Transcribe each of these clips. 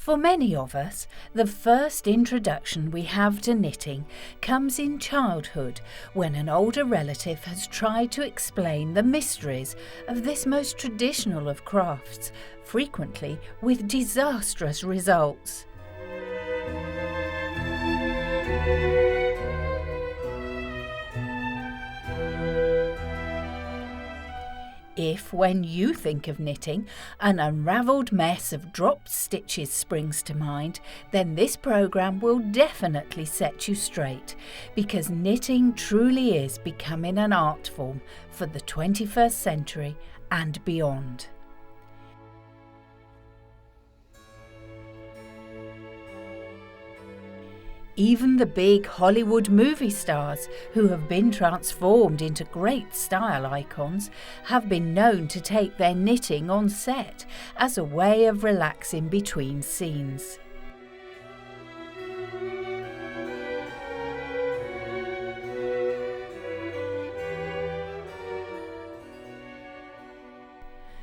For many of us, the first introduction we have to knitting comes in childhood, when an older relative has tried to explain the mysteries of this most traditional of crafts, frequently with disastrous results. If, when you think of knitting, an unravelled mess of dropped stitches springs to mind, then this programme will definitely set you straight, because knitting truly is becoming an art form for the 21st century and beyond. Even the big Hollywood movie stars, who have been transformed into great style icons, have been known to take their knitting on set as a way of relaxing between scenes.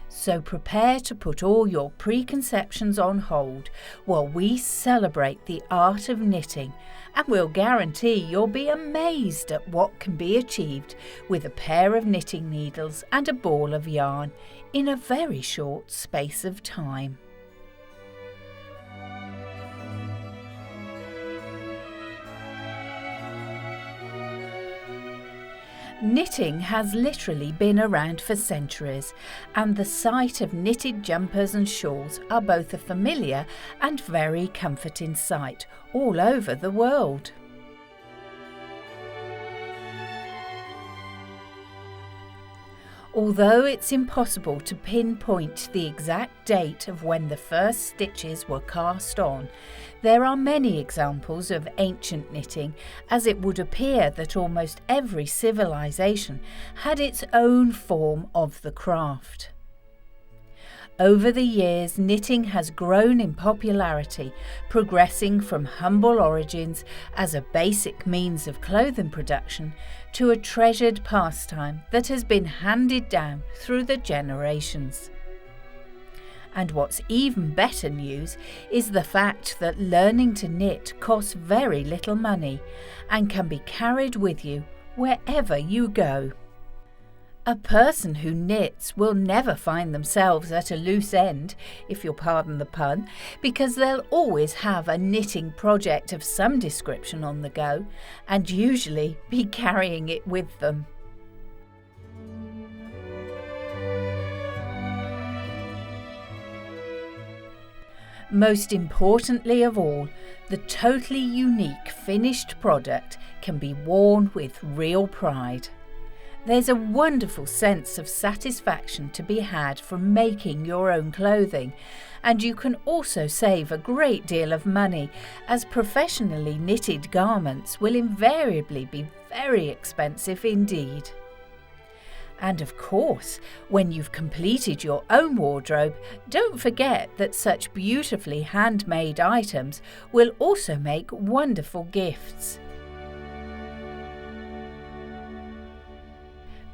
So prepare to put all your preconceptions on hold while we celebrate the art of knitting, and we'll guarantee you'll be amazed at what can be achieved with a pair of knitting needles and a ball of yarn in a very short space of time. Knitting has literally been around for centuries, and the sight of knitted jumpers and shawls are both a familiar and very comforting sight all over the world. Although it's impossible to pinpoint the exact date of when the first stitches were cast on, there are many examples of ancient knitting, as it would appear that almost every civilization had its own form of the craft. Over the years, knitting has grown in popularity, progressing from humble origins as a basic means of clothing production to a treasured pastime that has been handed down through the generations. And what's even better news is the fact that learning to knit costs very little money and can be carried with you wherever you go. A person who knits will never find themselves at a loose end, if you'll pardon the pun, because they'll always have a knitting project of some description on the go, and usually be carrying it with them. Most importantly of all, the totally unique finished product can be worn with real pride. There's a wonderful sense of satisfaction to be had from making your own clothing, and you can also save a great deal of money, as professionally knitted garments will invariably be very expensive indeed. And of course, when you've completed your own wardrobe, don't forget that such beautifully handmade items will also make wonderful gifts.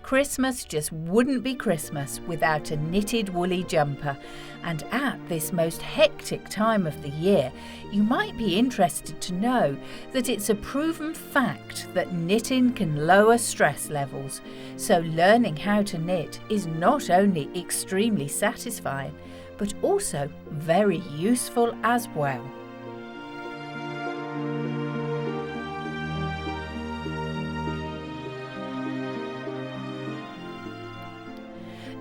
Christmas just wouldn't be Christmas without a knitted woolly jumper, and at this most hectic time of the year, you might be interested to know that it's a proven fact that knitting can lower stress levels, so learning how to knit is not only extremely satisfying, but also very useful as well.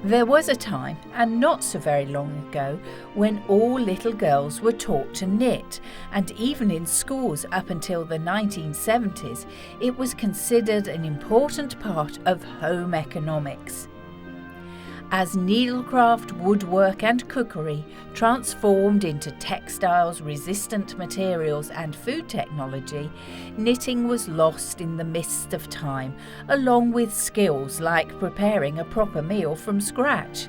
There was a time, and not so very long ago, when all little girls were taught to knit, and even in schools up until the 1970s, it was considered an important part of home economics. As needlecraft, woodwork and cookery transformed into textiles, resistant materials and food technology, knitting was lost in the mist of time, along with skills like preparing a proper meal from scratch.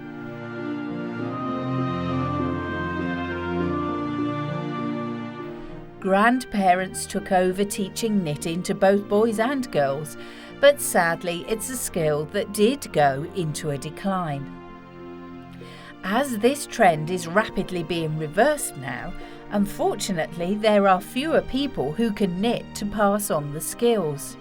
Grandparents took over teaching knitting to both boys and girls, but sadly it's a skill that did go into a decline. As this trend is rapidly being reversed now, Unfortunately, there are fewer people who can knit to pass on the skills.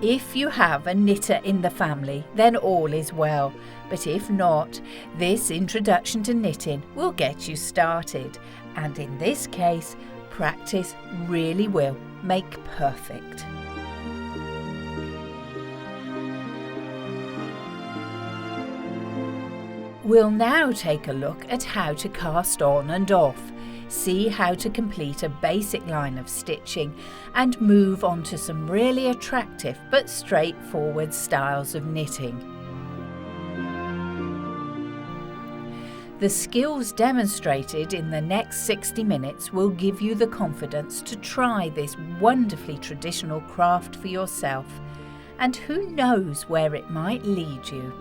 If you have a knitter in the family, then all is well, but if not, this introduction to knitting will get you started, and in this case, practice really will make perfect. We'll now take a look at how to cast on and off, see how to complete a basic line of stitching, and move on to some really attractive but straightforward styles of knitting. The skills demonstrated in the next 60 minutes will give you the confidence to try this wonderfully traditional craft for yourself, and who knows where it might lead you.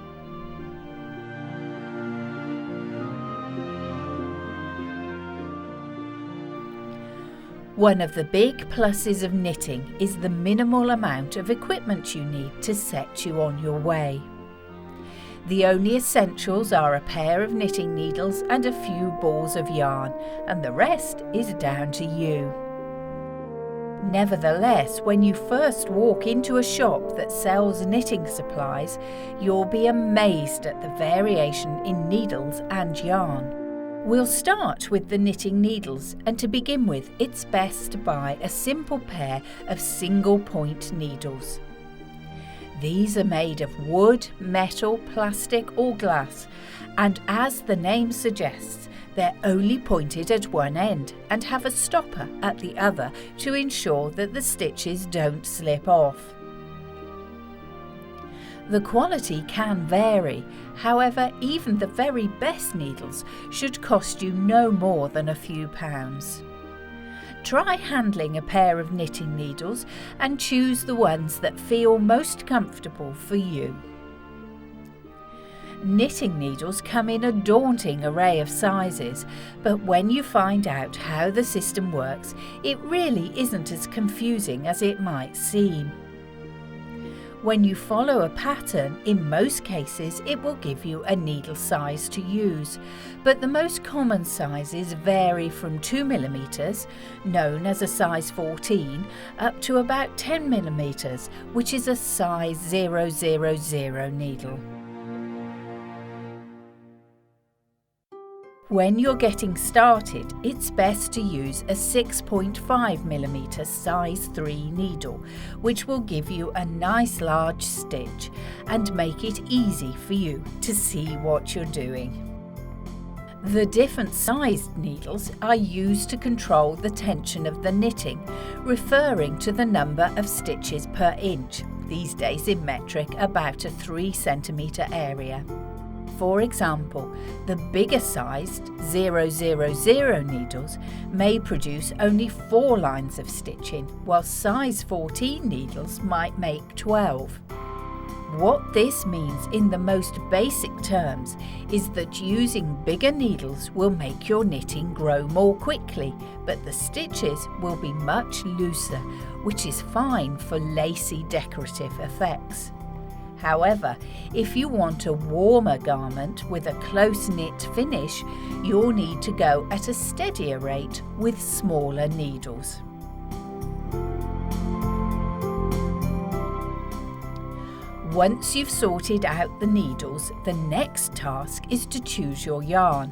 One of the big pluses of knitting is the minimal amount of equipment you need to set you on your way. The only essentials are a pair of knitting needles and a few balls of yarn, and the rest is down to you. Nevertheless, when you first walk into a shop that sells knitting supplies, you'll be amazed at the variation in needles and yarn. We'll start with the knitting needles, and to begin with, it's best to buy a simple pair of single point needles. These are made of wood, metal, plastic or glass, and as the name suggests, they're only pointed at one end and have a stopper at the other to ensure that the stitches don't slip off. The quality can vary, however, even the very best needles should cost you no more than a few pounds. Try handling a pair of knitting needles and choose the ones that feel most comfortable for you. Knitting needles come in a daunting array of sizes, but when you find out how the system works, it really isn't as confusing as it might seem. When you follow a pattern, in most cases it will give you a needle size to use, but the most common sizes vary from 2mm, known as a size 14, up to about 10mm, which is a size 000 needle. When you're getting started, it's best to use a 6.5mm size 3 needle, which will give you a nice large stitch and make it easy for you to see what you're doing. The different sized needles are used to control the tension of the knitting, referring to the number of stitches per inch, these days in metric about a 3cm area. For example, the bigger sized 000 needles may produce only 4 lines of stitching, while size 14 needles might make 12. What this means in the most basic terms is that using bigger needles will make your knitting grow more quickly, but the stitches will be much looser, which is fine for lacy decorative effects. However, if you want a warmer garment with a close-knit finish, you'll need to go at a steadier rate with smaller needles. Once you've sorted out the needles, the next task is to choose your yarn.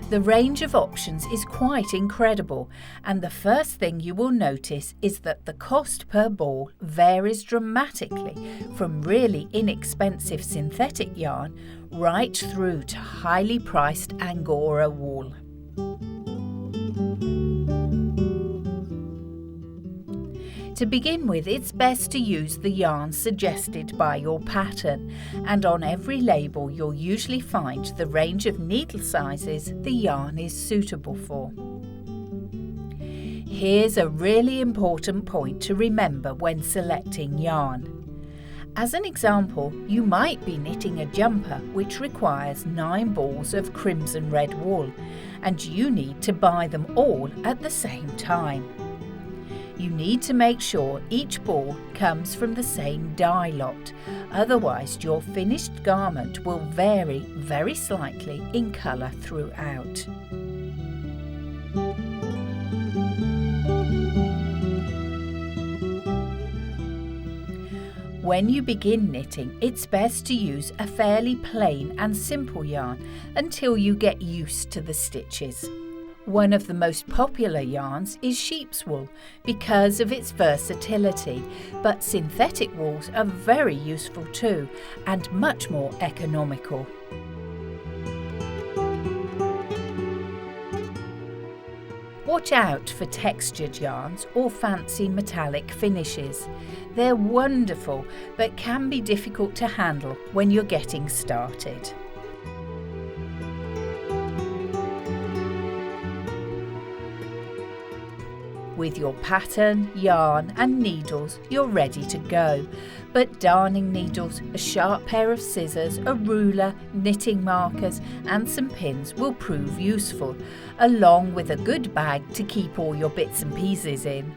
The range of options is quite incredible, and the first thing you will notice is that the cost per ball varies dramatically from really inexpensive synthetic yarn right through to highly priced Angora wool. To begin with, it's best to use the yarn suggested by your pattern, and on every label you'll usually find the range of needle sizes the yarn is suitable for. Here's a really important point to remember when selecting yarn. As an example, you might be knitting a jumper which requires 9 balls of crimson red wool, and you need to buy them all at the same time. You need to make sure each ball comes from the same dye lot, otherwise your finished garment will vary very slightly in colour throughout. When you begin knitting, it's best to use a fairly plain and simple yarn until you get used to the stitches. One of the most popular yarns is sheep's wool because of its versatility, but synthetic wools are very useful too and much more economical. Watch out for textured yarns or fancy metallic finishes. They're wonderful but can be difficult to handle when you're getting started. With your pattern, yarn and needles, you're ready to go. But darning needles, a sharp pair of scissors, a ruler, knitting markers and some pins will prove useful, along with a good bag to keep all your bits and pieces in.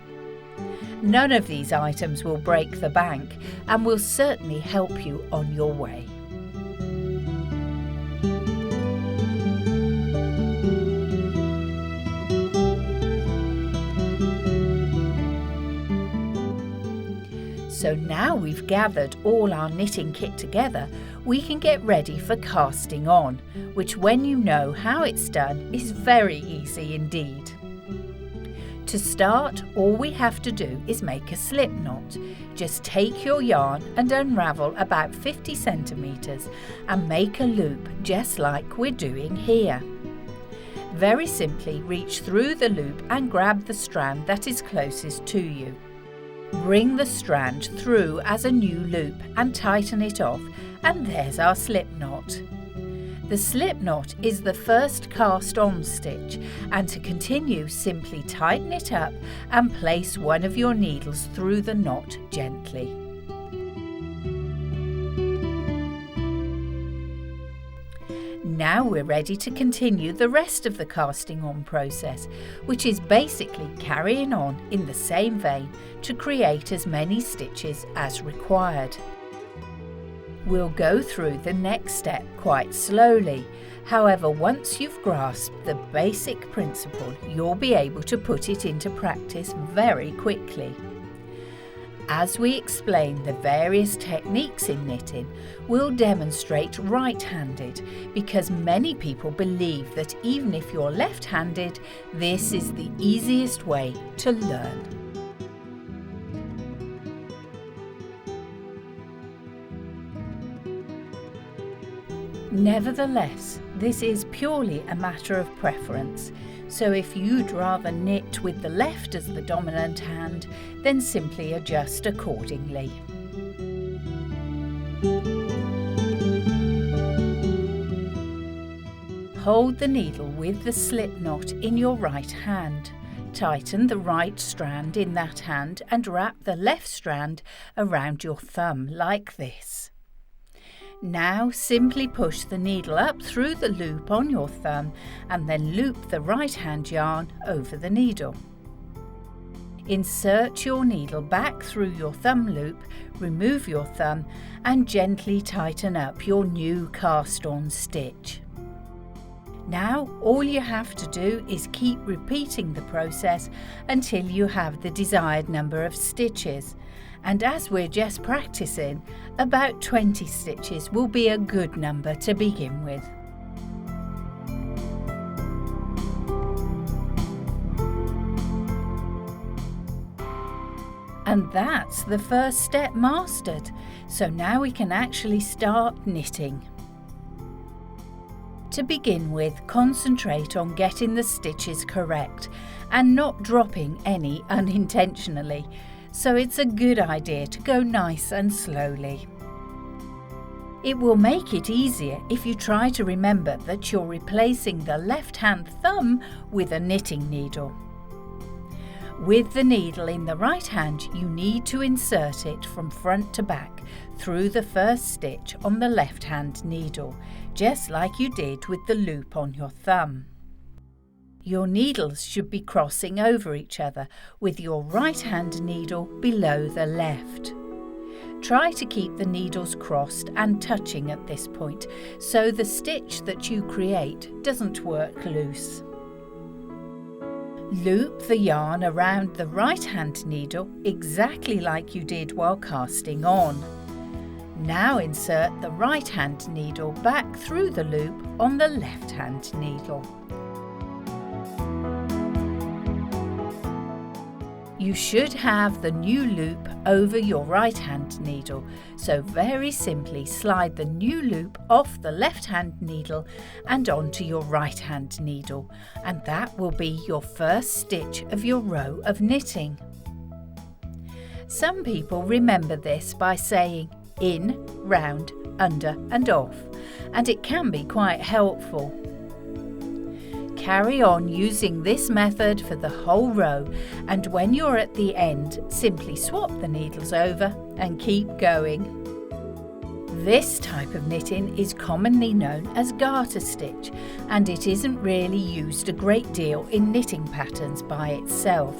None of these items will break the bank and will certainly help you on your way. So now we've gathered all our knitting kit together, we can get ready for casting on, which when you know how it's done is very easy indeed. To start, all we have to do is make a slip knot. Just take your yarn and unravel about 50 centimetres and make a loop just like we're doing here. Very simply reach through the loop and grab the strand that is closest to you. Bring the strand through as a new loop and tighten it off, and there's our slip knot. The slip knot is the first cast on stitch, and to continue simply tighten it up and place one of your needles through the knot gently. Now we're ready to continue the rest of the casting on process, which is basically carrying on in the same vein to create as many stitches as required. We'll go through the next step quite slowly. However, once you've grasped the basic principle, you'll be able to put it into practice very quickly. As we explain the various techniques in knitting, we'll demonstrate right-handed because many people believe that even if you're left-handed, this is the easiest way to learn. Nevertheless, this is purely a matter of preference. So if you'd rather knit with the left as the dominant hand, then simply adjust accordingly. Hold the needle with the slip knot in your right hand. Tighten the right strand in that hand and wrap the left strand around your thumb like this. Now simply push the needle up through the loop on your thumb and then loop the right hand yarn over the needle. Insert your needle back through your thumb loop, remove your thumb and gently tighten up your new cast on stitch. Now all you have to do is keep repeating the process until you have the desired number of stitches. And as we're just practicing, about 20 stitches will be a good number to begin with. And that's the first step mastered, so now we can actually start knitting. To begin with, concentrate on getting the stitches correct and not dropping any unintentionally. So it's a good idea to go nice and slowly. It will make it easier if you try to remember that you're replacing the left-hand thumb with a knitting needle. With the needle in the right hand, you need to insert it from front to back through the first stitch on the left-hand needle, just like you did with the loop on your thumb. Your needles should be crossing over each other, with your right hand needle below the left. Try to keep the needles crossed and touching at this point, so the stitch that you create doesn't work loose. Loop the yarn around the right hand needle exactly like you did while casting on. Now insert the right hand needle back through the loop on the left hand needle. You should have the new loop over your right hand needle, so very simply slide the new loop off the left hand needle and onto your right hand needle, and that will be your first stitch of your row of knitting. Some people remember this by saying in, round, under and off, and it can be quite helpful. Carry on using this method for the whole row, and when you're at the end, simply swap the needles over and keep going. This type of knitting is commonly known as garter stitch, and it isn't really used a great deal in knitting patterns by itself,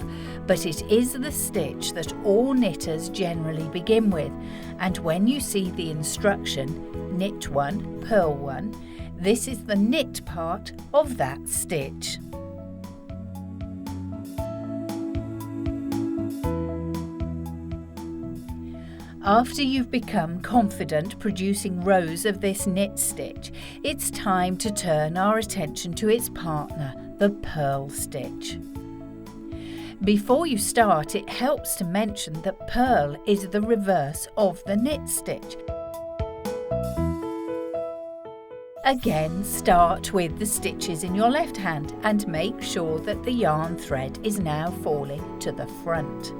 but it is the stitch that all knitters generally begin with, and when you see the instruction, knit 1, purl 1, this is the knit part of that stitch. After you've become confident producing rows of this knit stitch, it's time to turn our attention to its partner, the purl stitch. Before you start, it helps to mention that purl is the reverse of the knit stitch. Again, start with the stitches in your left hand and make sure that the yarn thread is now falling to the front.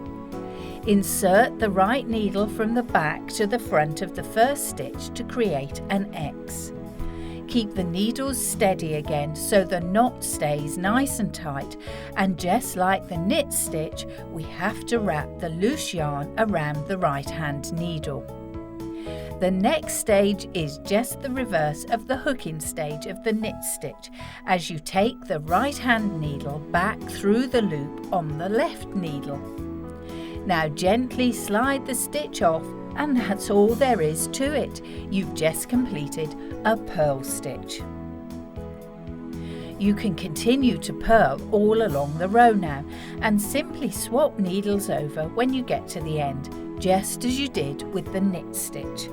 Insert the right needle from the back to the front of the first stitch to create an X. Keep the needles steady again so the knot stays nice and tight, and just like the knit stitch, we have to wrap the loose yarn around the right hand needle. The next stage is just the reverse of the hooking stage of the knit stitch, as you take the right hand needle back through the loop on the left needle. Now gently slide the stitch off, and that's all there is to it. You've just completed a purl stitch. You can continue to purl all along the row now, and simply swap needles over when you get to the end, just as you did with the knit stitch.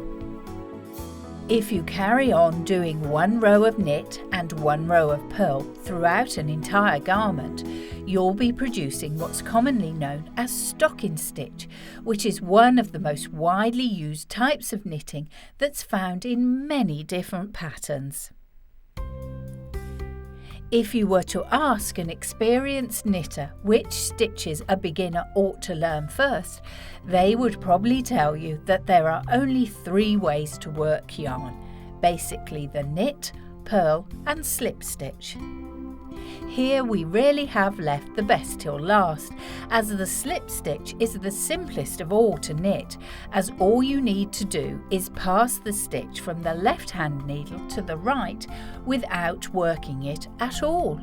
If you carry on doing one row of knit and one row of purl throughout an entire garment, you'll be producing what's commonly known as stocking stitch, which is one of the most widely used types of knitting that's found in many different patterns. If you were to ask an experienced knitter which stitches a beginner ought to learn first, they would probably tell you that there are only 3 ways to work yarn, basically the knit, purl and slip stitch. Here we really have left the best till last, as the slip stitch is the simplest of all to knit, as all you need to do is pass the stitch from the left hand needle to the right without working it at all.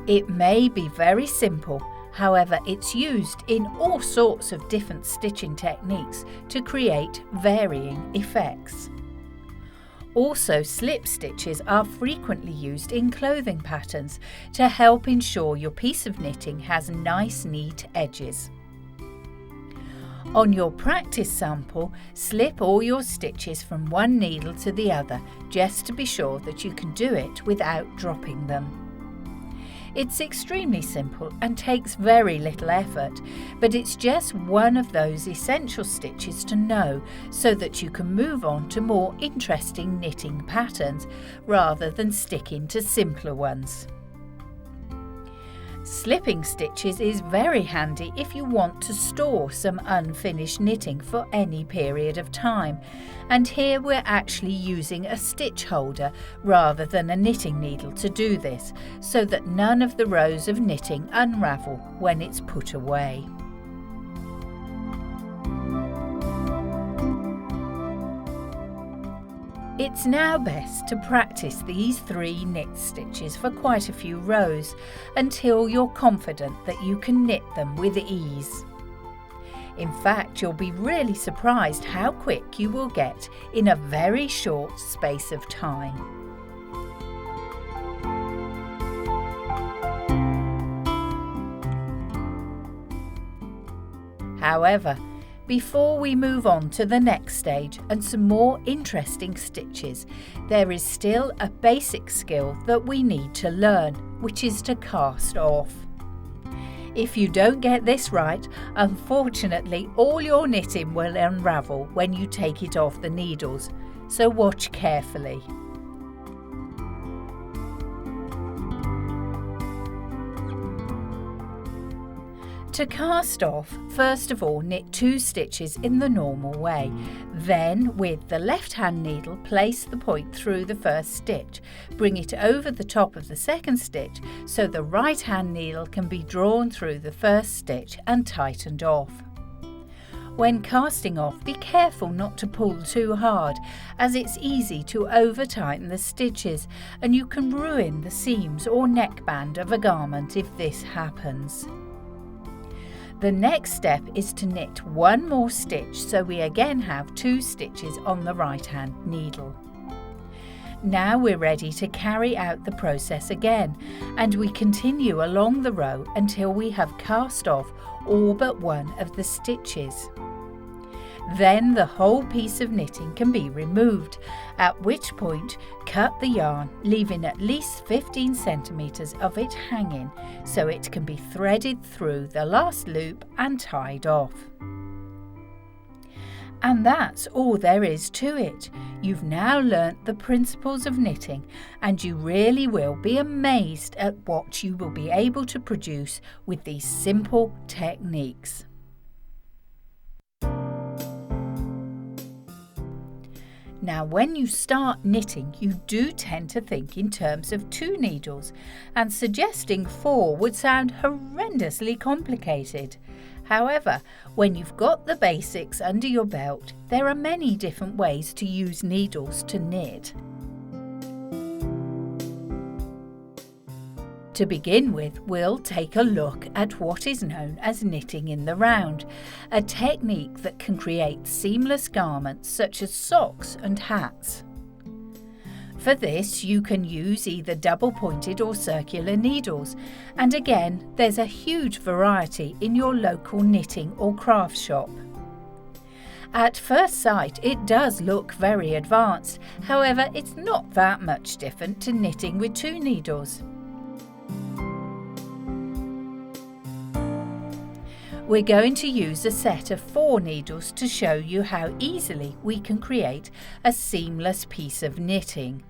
It may be very simple, however it's used in all sorts of different stitching techniques to create varying effects. Also, slip stitches are frequently used in clothing patterns to help ensure your piece of knitting has nice, neat edges. On your practice sample, slip all your stitches from one needle to the other, just to be sure that you can do it without dropping them. It's extremely simple and takes very little effort, but it's just one of those essential stitches to know so that you can move on to more interesting knitting patterns rather than sticking to simpler ones. Slipping stitches is very handy if you want to store some unfinished knitting for any period of time, and here we're actually using a stitch holder rather than a knitting needle to do this, so that none of the rows of knitting unravel when it's put away. It's now best to practice these 3 knit stitches for quite a few rows until you're confident that you can knit them with ease. In fact, you'll be really surprised how quick you will get in a very short space of time. However, before we move on to the next stage and some more interesting stitches, there is still a basic skill that we need to learn, which is to cast off. If you don't get this right, unfortunately all your knitting will unravel when you take it off the needles, so watch carefully. To cast off, first of all knit 2 stitches in the normal way. Then, with the left hand needle, place the point through the first stitch. Bring it over the top of the second stitch so the right hand needle can be drawn through the first stitch and tightened off. When casting off, be careful not to pull too hard, as it's easy to over-tighten the stitches and you can ruin the seams or neckband of a garment if this happens. The next step is to knit 1 more stitch so we again have 2 stitches on the right hand needle. Now we're ready to carry out the process again, and we continue along the row until we have cast off all but 1 of the stitches. Then the whole piece of knitting can be removed, at which point cut the yarn, leaving at least 15 centimeters of it hanging so it can be threaded through the last loop and tied off. And that's all there is to it. You've now learnt the principles of knitting, and you really will be amazed at what you will be able to produce with these simple techniques. Now, when you start knitting, you do tend to think in terms of 2 needles, and suggesting 4 would sound horrendously complicated. However, when you've got the basics under your belt, there are many different ways to use needles to knit. To begin with, we'll take a look at what is known as knitting in the round, a technique that can create seamless garments such as socks and hats. For this, you can use either double-pointed or circular needles, and again, there's a huge variety in your local knitting or craft shop. At first sight, it does look very advanced, however, it's not that much different to knitting with 2 needles. We're going to use a set of 4 needles to show you how easily we can create a seamless piece of knitting.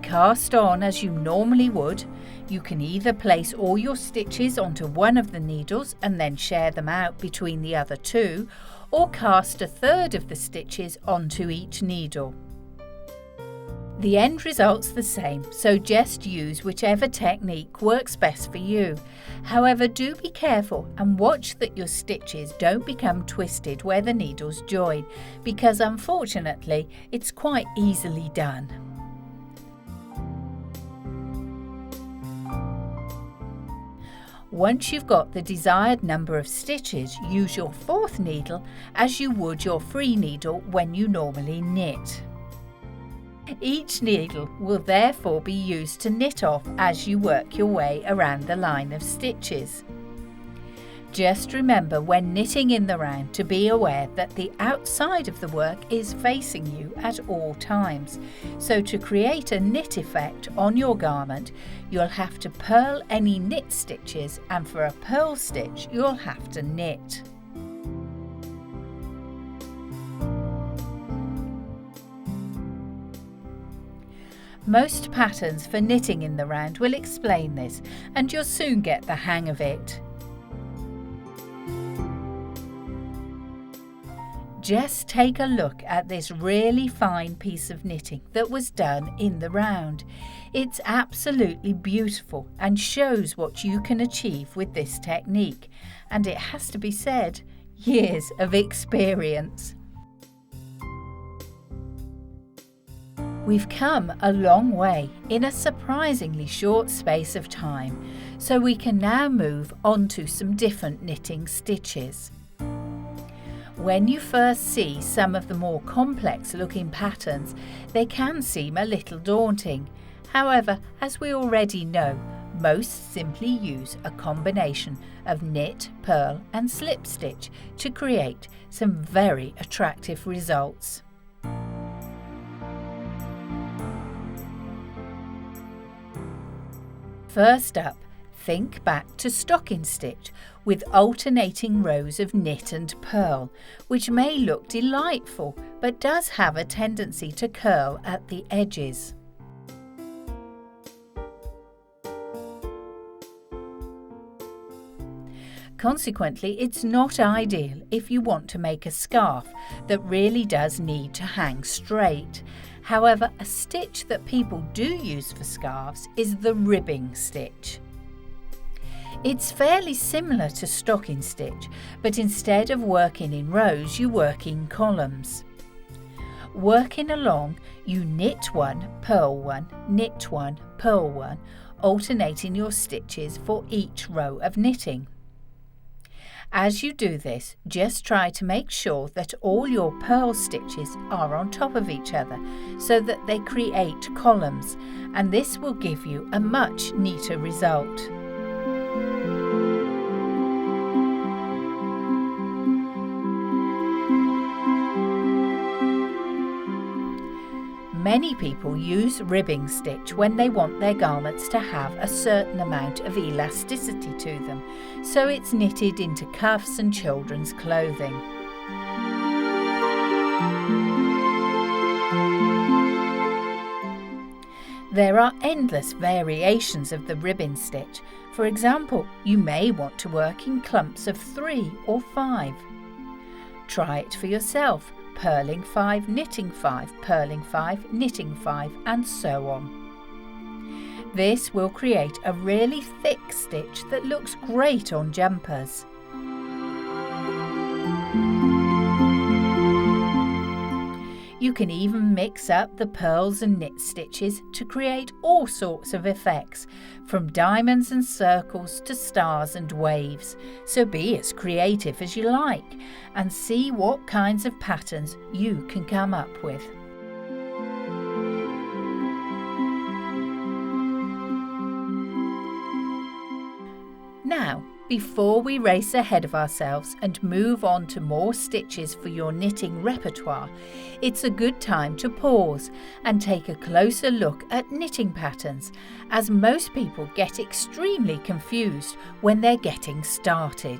Cast on as you normally would. You can either place all your stitches onto one of the needles and then share them out between the other 2, or cast a third of the stitches onto each needle. The end result's the same, so just use whichever technique works best for you. However, do be careful and watch that your stitches don't become twisted where the needles join, because unfortunately it's quite easily done. Once you've got the desired number of stitches, use your 4th needle as you would your free needle when you normally knit. Each needle will therefore be used to knit off as you work your way around the line of stitches. Just remember when knitting in the round to be aware that the outside of the work is facing you at all times. So to create a knit effect on your garment, you'll have to purl any knit stitches, and for a purl stitch you'll have to knit. Most patterns for knitting in the round will explain this, and you'll soon get the hang of it. Just take a look at this really fine piece of knitting that was done in the round. It's absolutely beautiful and shows what you can achieve with this technique, and it has to be said, years of experience. We've come a long way in a surprisingly short space of time, so we can now move on to some different knitting stitches. When you first see some of the more complex looking patterns, they can seem a little daunting. However, as we already know, most simply use a combination of knit, purl and slip stitch to create some very attractive results. First up, think back to stocking stitch with alternating rows of knit and purl, which may look delightful but does have a tendency to curl at the edges. Consequently, it's not ideal if you want to make a scarf that really does need to hang straight. However, a stitch that people do use for scarves is the ribbing stitch. It's fairly similar to stocking stitch, but instead of working in rows, you work in columns. Working along, you knit one, purl one, knit one, purl one, alternating your stitches for each row of knitting. As you do this, just try to make sure that all your purl stitches are on top of each other so that they create columns, and this will give you a much neater result. Many people use ribbing stitch when they want their garments to have a certain amount of elasticity to them, so it's knitted into cuffs and children's clothing. There are endless variations of the ribbing stitch. For example, you may want to work in clumps of 3 or 5. Try it for yourself. Purling 5, knitting 5, purling 5, knitting 5, and so on. This will create a really thick stitch that looks great on jumpers. You can even mix up the purls and knit stitches to create all sorts of effects, from diamonds and circles to stars and waves. So be as creative as you like and see what kinds of patterns you can come up with. Now, before we race ahead of ourselves and move on to more stitches for your knitting repertoire, it's a good time to pause and take a closer look at knitting patterns, as most people get extremely confused when they're getting started.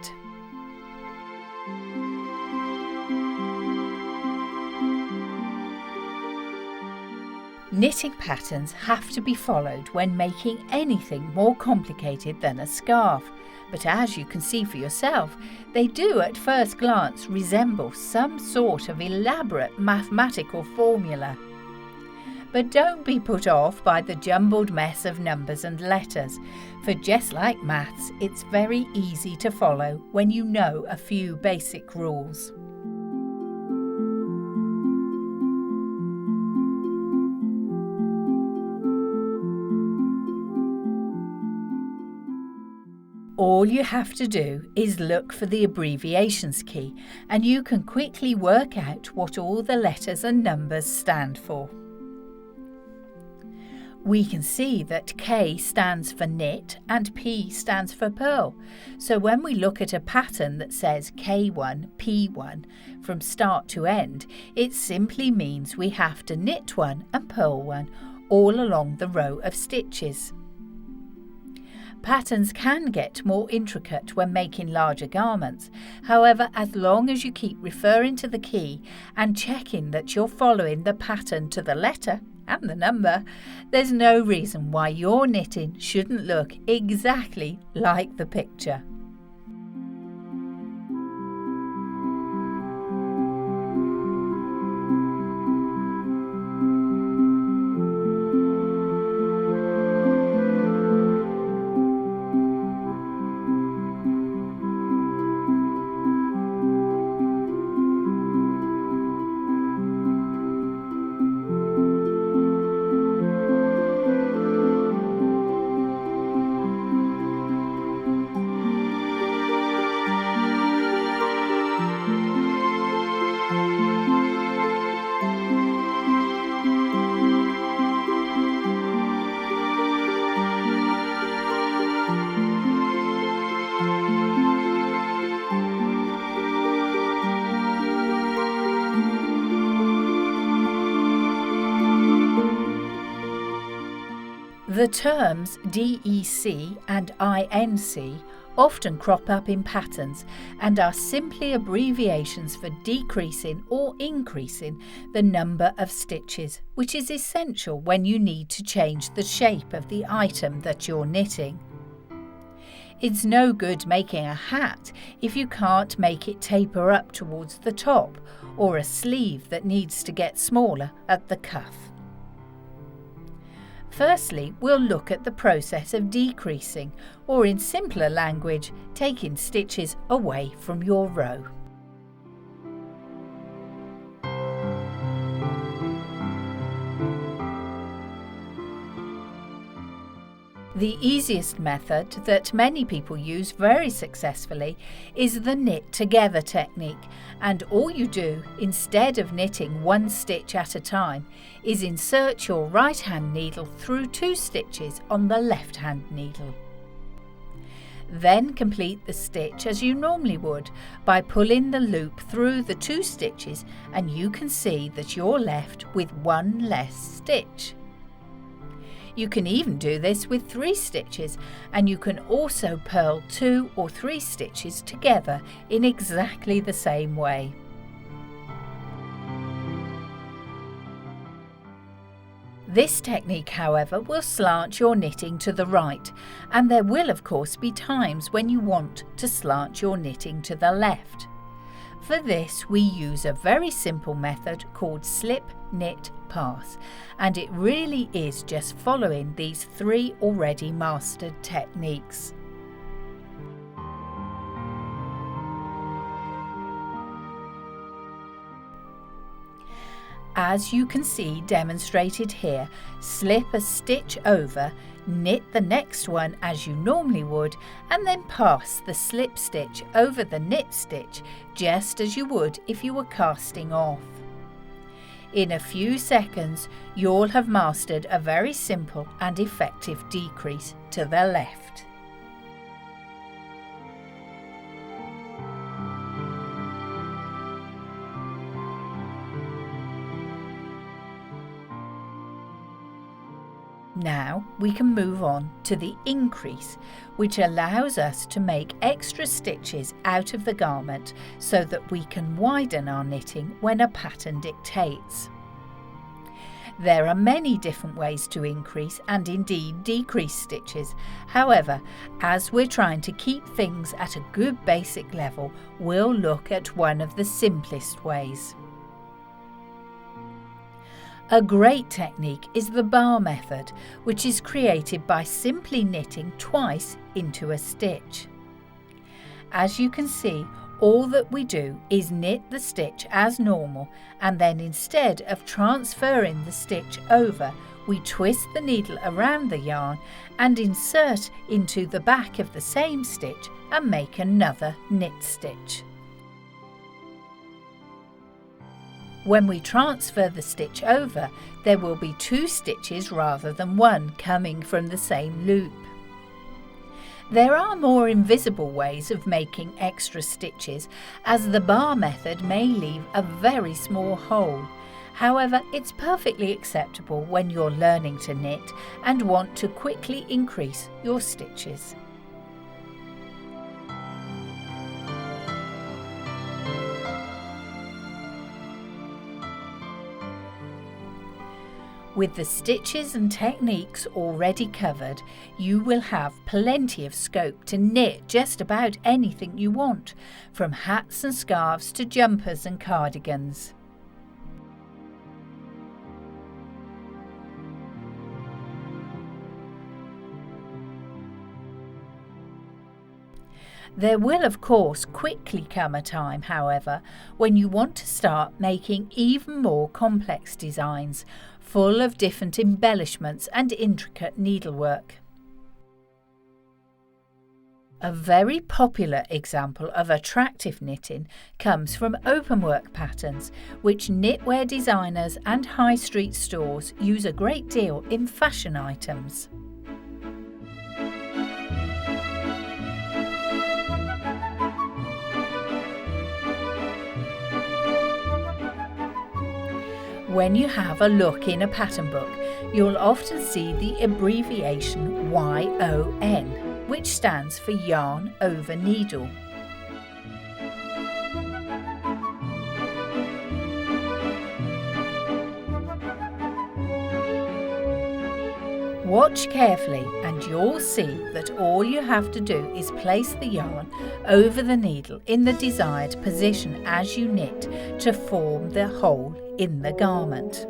Knitting patterns have to be followed when making anything more complicated than a scarf, but as you can see for yourself, they do at first glance resemble some sort of elaborate mathematical formula. But don't be put off by the jumbled mess of numbers and letters, for just like maths, it's very easy to follow when you know a few basic rules. All you have to do is look for the abbreviations key, and you can quickly work out what all the letters and numbers stand for. We can see that K stands for knit and P stands for purl, so when we look at a pattern that says K1, P1 from start to end, it simply means we have to knit one and purl one all along the row of stitches. Patterns can get more intricate when making larger garments. However, as long as you keep referring to the key and checking that you're following the pattern to the letter and the number, there's no reason why your knitting shouldn't look exactly like the picture. The terms DEC and INC often crop up in patterns and are simply abbreviations for decreasing or increasing the number of stitches, which is essential when you need to change the shape of the item that you're knitting. It's no good making a hat if you can't make it taper up towards the top, or a sleeve that needs to get smaller at the cuff. Firstly, we'll look at the process of decreasing, or in simpler language, taking stitches away from your row. The easiest method that many people use very successfully is the knit together technique, and all you do, instead of knitting one stitch at a time, is insert your right hand needle through 2 stitches on the left hand needle. Then complete the stitch as you normally would by pulling the loop through the 2 stitches, and you can see that you're left with 1 less stitch. You can even do this with 3 stitches, and you can also purl 2 or 3 stitches together in exactly the same way. This technique, however, will slant your knitting to the right, and there will of course be times when you want to slant your knitting to the left. For this, we use a very simple method called slip, knit, pass, and it really is just following these 3 already mastered techniques. As you can see demonstrated here, slip a stitch over, knit the next one as you normally would, and then pass the slip stitch over the knit stitch just as you would if you were casting off. In a few seconds, you'll have mastered a very simple and effective decrease to the left. Now we can move on to the increase, which allows us to make extra stitches out of the garment so that we can widen our knitting when a pattern dictates. There are many different ways to increase and indeed decrease stitches. However, as we're trying to keep things at a good basic level, we'll look at one of the simplest ways. A great technique is the bar method, which is created by simply knitting twice into a stitch. As you can see, all that we do is knit the stitch as normal, and then instead of transferring the stitch over, we twist the needle around the yarn and insert into the back of the same stitch and make another knit stitch. When we transfer the stitch over, there will be 2 stitches rather than 1 coming from the same loop. There are more invisible ways of making extra stitches, as the bar method may leave a very small hole. However, it's perfectly acceptable when you're learning to knit and want to quickly increase your stitches. With the stitches and techniques already covered, you will have plenty of scope to knit just about anything you want, from hats and scarves to jumpers and cardigans. There will of course quickly come a time, however, when you want to start making even more complex designs, full of different embellishments and intricate needlework. A very popular example of attractive knitting comes from openwork patterns, which knitwear designers and high street stores use a great deal in fashion items. When you have a look in a pattern book, you'll often see the abbreviation YON, which stands for yarn over needle. Watch carefully and you'll see that all you have to do is place the yarn over the needle in the desired position as you knit to form the hole in the garment.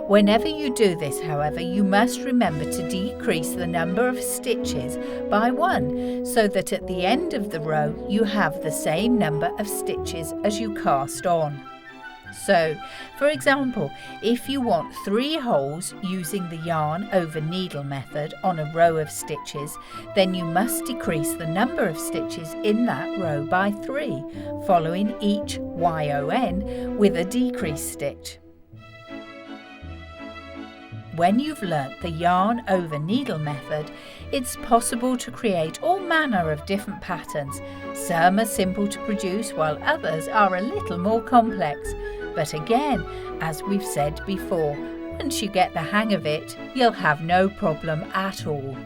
Whenever you do this, however, you must remember to decrease the number of stitches by 1 so that at the end of the row you have the same number of stitches as you cast on. So, for example, if you want 3 holes using the yarn over needle method on a row of stitches, then you must decrease the number of stitches in that row by 3, following each YON with a decrease stitch. When you've learnt the yarn over needle method, it's possible to create all manner of different patterns. Some are simple to produce while others are a little more complex. But again, as we've said before, once you get the hang of it, you'll have no problem at all.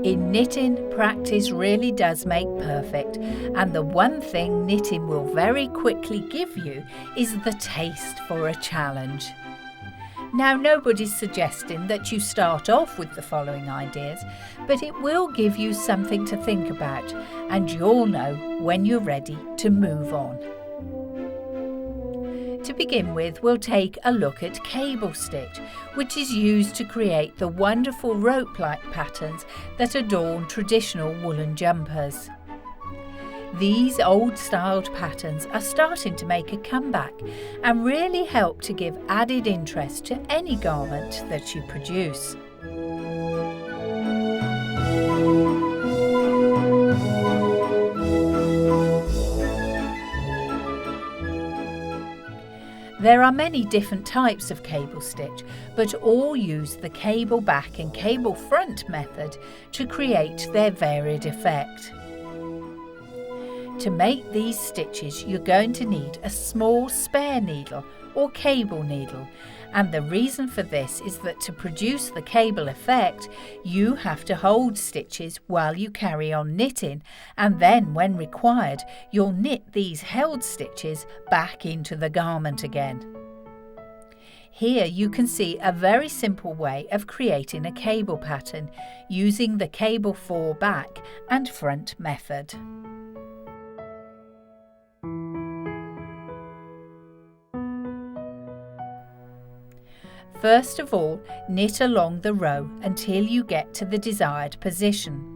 In knitting, practice really does make perfect, and the one thing knitting will very quickly give you is the taste for a challenge. Now, nobody's suggesting that you start off with the following ideas, but it will give you something to think about, and you'll know when you're ready to move on. To begin with, we'll take a look at cable stitch, which is used to create the wonderful rope-like patterns that adorn traditional woolen jumpers. These old-styled patterns are starting to make a comeback and really help to give added interest to any garment that you produce. There are many different types of cable stitch, but all use the cable back and cable front method to create their varied effect. To make these stitches, you're going to need a small spare needle or cable needle, and the reason for this is that to produce the cable effect, you have to hold stitches while you carry on knitting, and then when required, you'll knit these held stitches back into the garment again. Here you can see a very simple way of creating a cable pattern using the cable 4 back and front method. First of all, knit along the row until you get to the desired position.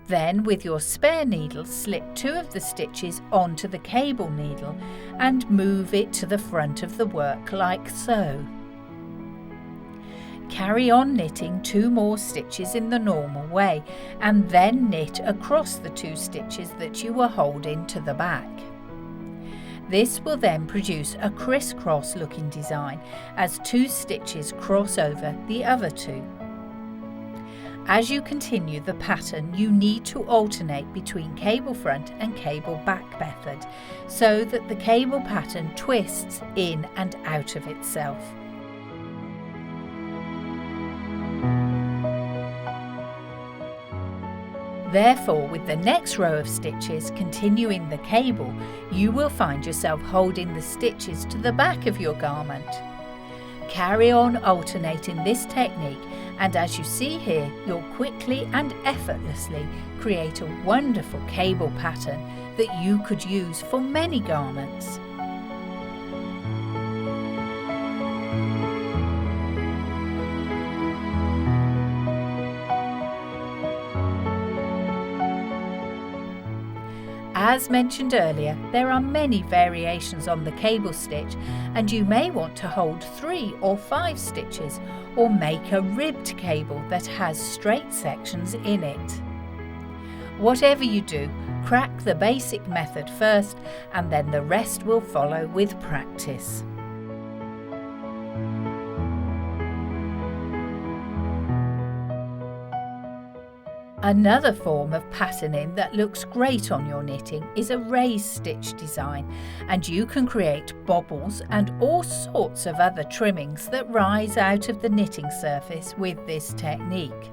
Then with your spare needle, slip 2 of the stitches onto the cable needle and move it to the front of the work like so. Carry on knitting 2 more stitches in the normal way and then knit across the 2 stitches that you were holding to the back. This will then produce a crisscross looking design as 2 stitches cross over the other 2. As you continue the pattern, you need to alternate between cable front and cable back method so that the cable pattern twists in and out of itself. Therefore, with the next row of stitches continuing the cable, you will find yourself holding the stitches to the back of your garment. Carry on alternating this technique, and as you see here, you'll quickly and effortlessly create a wonderful cable pattern that you could use for many garments. As mentioned earlier, there are many variations on the cable stitch, and you may want to hold 3 or 5 stitches or make a ribbed cable that has straight sections in it. Whatever you do, crack the basic method first, and then the rest will follow with practice. Another form of patterning that looks great on your knitting is a raised stitch design, and you can create bobbles and all sorts of other trimmings that rise out of the knitting surface with this technique.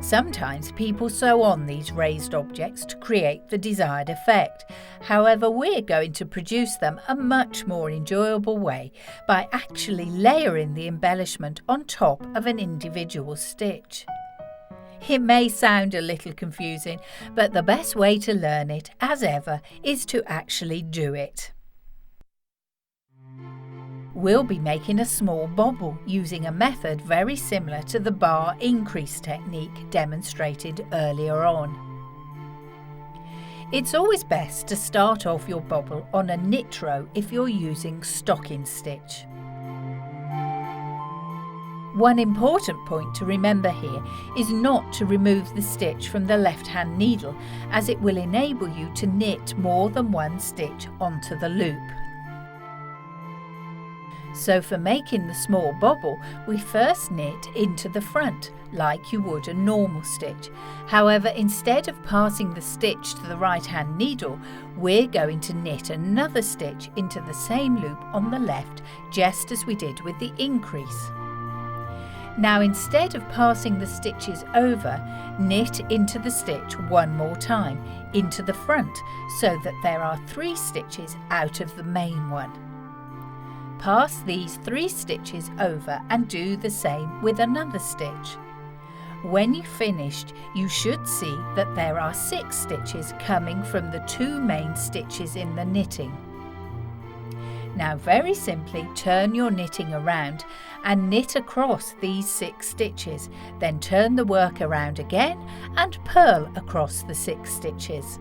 Sometimes people sew on these raised objects to create the desired effect. However, we're going to produce them a much more enjoyable way by actually layering the embellishment on top of an individual stitch. It may sound a little confusing, but the best way to learn it, as ever, is to actually do it. We'll be making a small bobble using a method very similar to the bar increase technique demonstrated earlier on. It's always best to start off your bobble on a knit row if you're using stocking stitch. One important point to remember here is not to remove the stitch from the left-hand needle, as it will enable you to knit more than one stitch onto the loop. So for making the small bobble, we first knit into the front, like you would a normal stitch. However, instead of passing the stitch to the right-hand needle, we're going to knit another stitch into the same loop on the left, just as we did with the increase. Now, instead of passing the stitches over, knit into the stitch one more time, into the front, so that there are 3 stitches out of the main one. Pass these 3 stitches over and do the same with another stitch. When you've finished, you should see that there are 6 stitches coming from the 2 main stitches in the knitting. Now very simply turn your knitting around and knit across these 6 stitches, then turn the work around again and purl across the 6 stitches.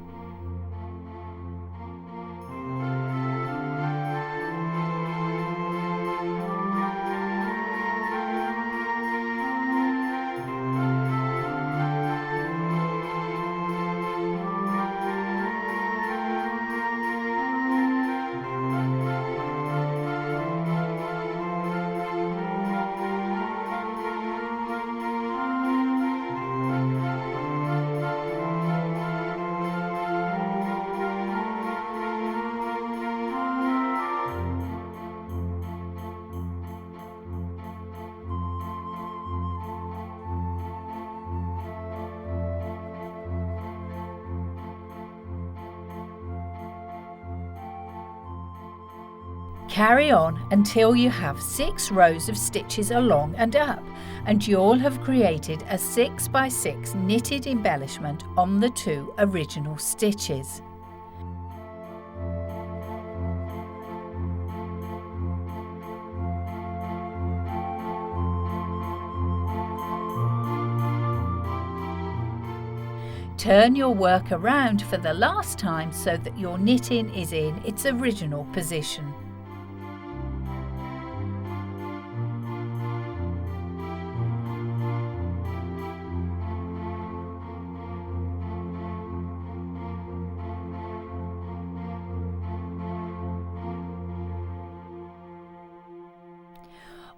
Carry on until you have 6 rows of stitches along and up, and you'll have created a 6 by 6 knitted embellishment on the 2 original stitches. Turn your work around for the last time so that your knitting is in its original position.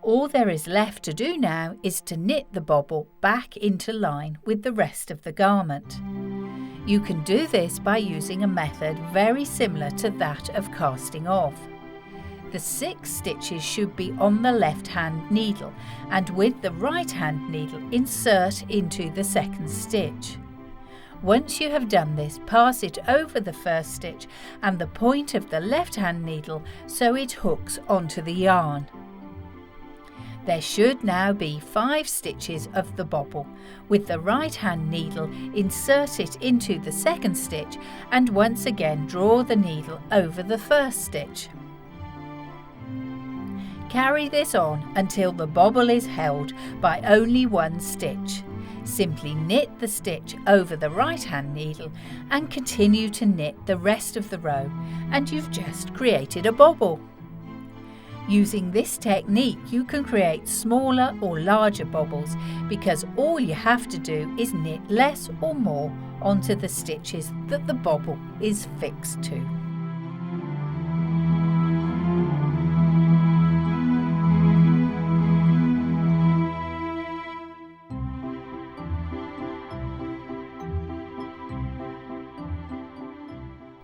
All there is left to do now is to knit the bobble back into line with the rest of the garment. You can do this by using a method very similar to that of casting off. The 6 stitches should be on the left-hand needle, and with the right-hand needle insert into the second stitch. Once you have done this, pass it over the first stitch and the point of the left-hand needle so it hooks onto the yarn. There should now be 5 stitches of the bobble. With the right hand needle, insert it into the second stitch and once again draw the needle over the first stitch. Carry this on until the bobble is held by only 1 stitch. Simply knit the stitch over the right hand needle and continue to knit the rest of the row, and you've just created a bobble. Using this technique, you can create smaller or larger bobbles because all you have to do is knit less or more onto the stitches that the bobble is fixed to.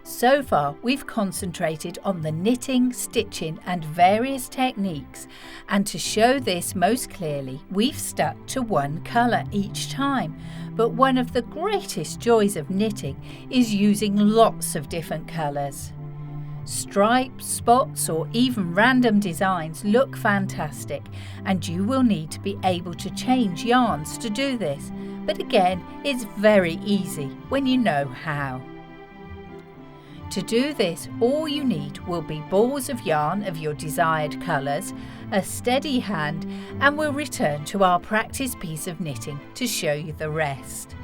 So far, we've concentrated on the knitting, stitching and various techniques, and to show this most clearly, we've stuck to one colour each time. But one of the greatest joys of knitting is using lots of different colours. Stripes, spots or even random designs look fantastic, and you will need to be able to change yarns to do this. But again, it's very easy when you know how. To do this, all you need will be balls of yarn of your desired colours, a steady hand, and we'll return to our practice piece of knitting to show you the rest.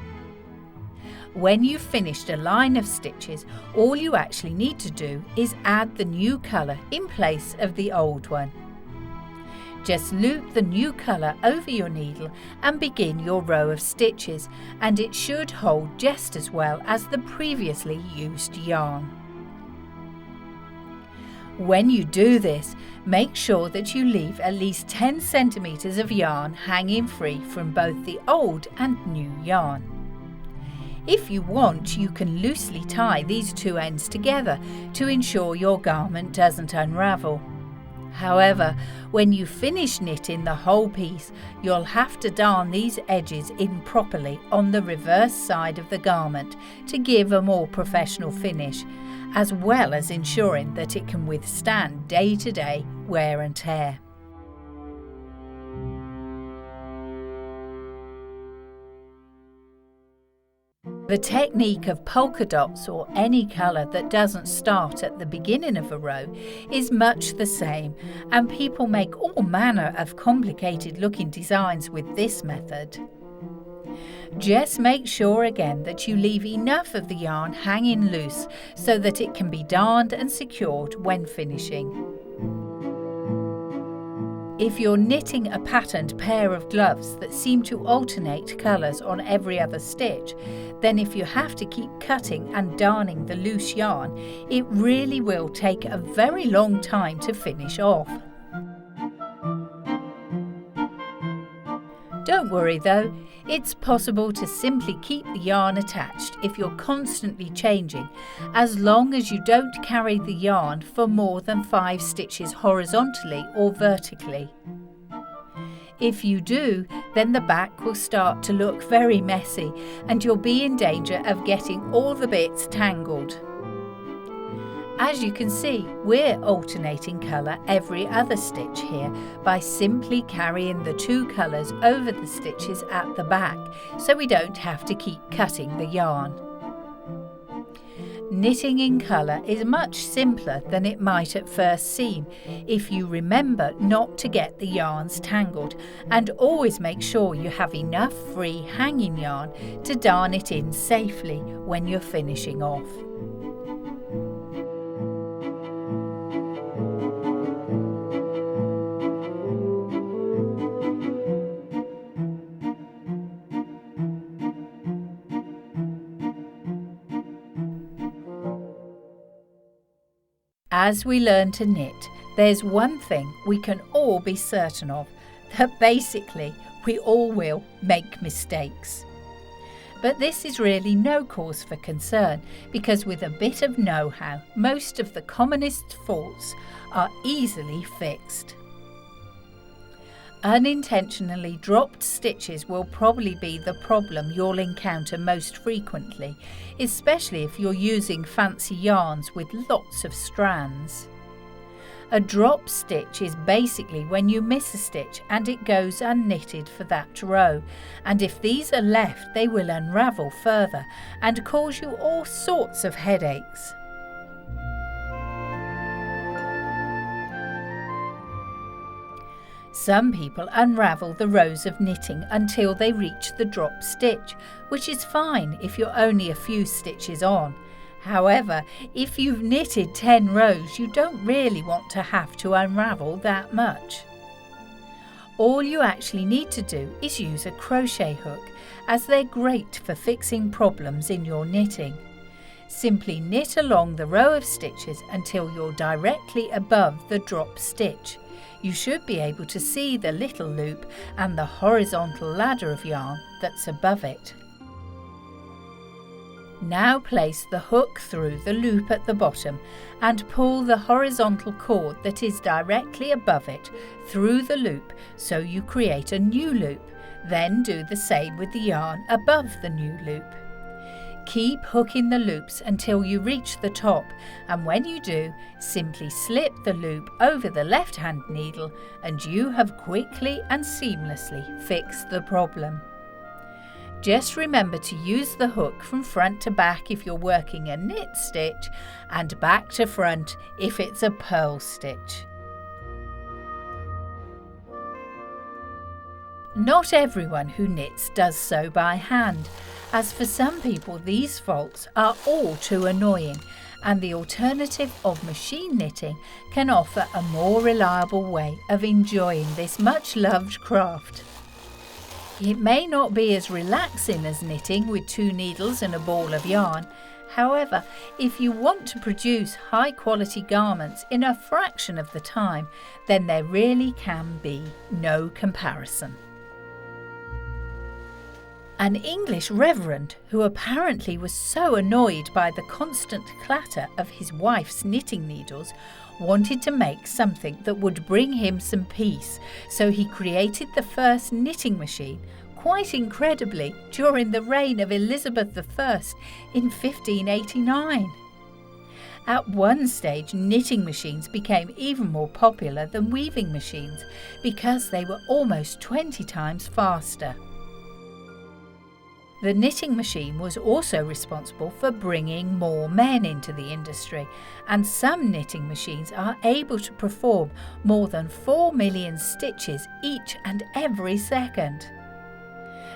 When you've finished a line of stitches, all you actually need to do is add the new colour in place of the old one. Just loop the new colour over your needle and begin your row of stitches, and it should hold just as well as the previously used yarn. When you do this, make sure that you leave at least 10 centimetres of yarn hanging free from both the old and new yarn. If you want, you can loosely tie these two ends together to ensure your garment doesn't unravel. However, when you finish knitting the whole piece, you'll have to darn these edges in properly on the reverse side of the garment to give a more professional finish, as well as ensuring that it can withstand day-to-day wear and tear. The technique of polka dots or any colour that doesn't start at the beginning of a row is much the same, and people make all manner of complicated looking designs with this method. Just make sure again that you leave enough of the yarn hanging loose so that it can be darned and secured when finishing. If you're knitting a patterned pair of gloves that seem to alternate colours on every other stitch, then if you have to keep cutting and darning the loose yarn, it really will take a very long time to finish off. Don't worry though, it's possible to simply keep the yarn attached if you're constantly changing, as long as you don't carry the yarn for more than 5 stitches horizontally or vertically. If you do, then the back will start to look very messy and you'll be in danger of getting all the bits tangled. As you can see, we're alternating colour every other stitch here by simply carrying the two colours over the stitches at the back, so we don't have to keep cutting the yarn. Knitting in colour is much simpler than it might at first seem if you remember not to get the yarns tangled, and always make sure you have enough free hanging yarn to darn it in safely when you're finishing off. As we learn to knit, there's one thing we can all be certain of, that basically we all will make mistakes. But this is really no cause for concern, because with a bit of know-how, most of the commonest faults are easily fixed. Unintentionally dropped stitches will probably be the problem you'll encounter most frequently, especially if you're using fancy yarns with lots of strands. A drop stitch is basically when you miss a stitch and it goes unknitted for that row, and if these are left they will unravel further and cause you all sorts of headaches. Some people unravel the rows of knitting until they reach the drop stitch, which is fine if you're only a few stitches on. However, if you've knitted 10 rows, you don't really want to have to unravel that much. All you actually need to do is use a crochet hook, as they're great for fixing problems in your knitting. Simply knit along the row of stitches until you're directly above the drop stitch. You should be able to see the little loop and the horizontal ladder of yarn that's above it. Now place the hook through the loop at the bottom and pull the horizontal cord that is directly above it through the loop so you create a new loop. Then do the same with the yarn above the new loop. Keep hooking the loops until you reach the top, and when you do, simply slip the loop over the left-hand needle and you have quickly and seamlessly fixed the problem. Just remember to use the hook from front to back if you're working a knit stitch and back to front if it's a purl stitch. Not everyone who knits does so by hand, as for some people these faults are all too annoying, and the alternative of machine knitting can offer a more reliable way of enjoying this much loved craft. It may not be as relaxing as knitting with 2 needles and a ball of yarn. However, if you want to produce high quality garments in a fraction of the time, then there really can be no comparison. An English reverend, who apparently was so annoyed by the constant clatter of his wife's knitting needles, wanted to make something that would bring him some peace, so he created the first knitting machine, quite incredibly, during the reign of Elizabeth I in 1589. At one stage, knitting machines became even more popular than weaving machines because they were almost 20 times faster. The knitting machine was also responsible for bringing more men into the industry, and some knitting machines are able to perform more than 4 million stitches each and every second.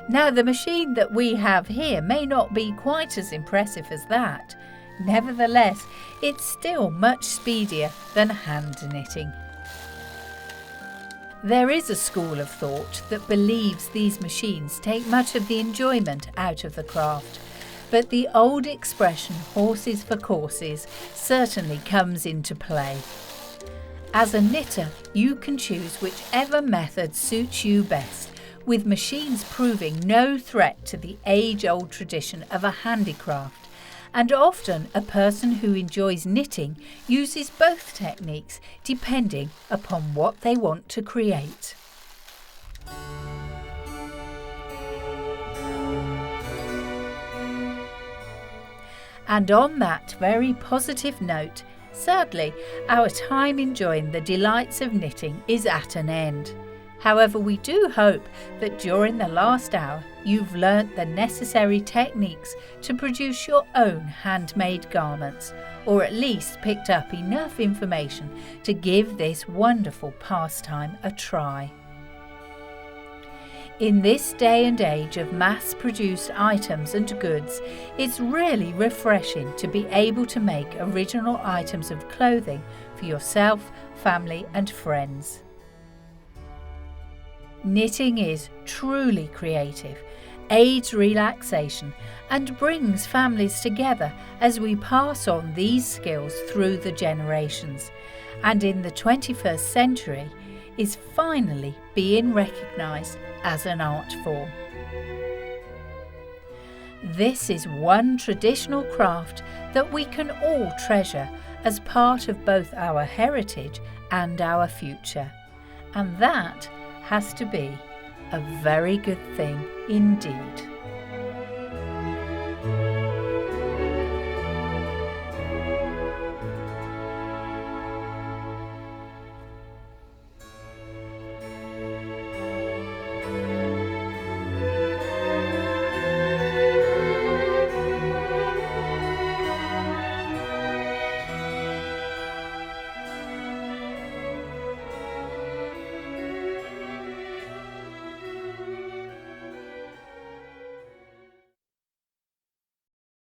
Now, the machine that we have here may not be quite as impressive as that. Nevertheless, it's still much speedier than hand knitting. There is a school of thought that believes these machines take much of the enjoyment out of the craft, but the old expression horses for courses certainly comes into play. As a knitter, you can choose whichever method suits you best, with machines proving no threat to the age-old tradition of a handicraft. And often a person who enjoys knitting uses both techniques depending upon what they want to create. And on that very positive note, sadly, our time enjoying the delights of knitting is at an end. However, we do hope that during the last hour you've learnt the necessary techniques to produce your own handmade garments, or at least picked up enough information to give this wonderful pastime a try. In this day and age of mass-produced items and goods, it's really refreshing to be able to make original items of clothing for yourself, family and friends. Knitting is truly creative, aids relaxation and brings families together as we pass on these skills through the generations, and in the 21st century is finally being recognised as an art form. This is one traditional craft that we can all treasure as part of both our heritage and our future, and that has to be a very good thing indeed.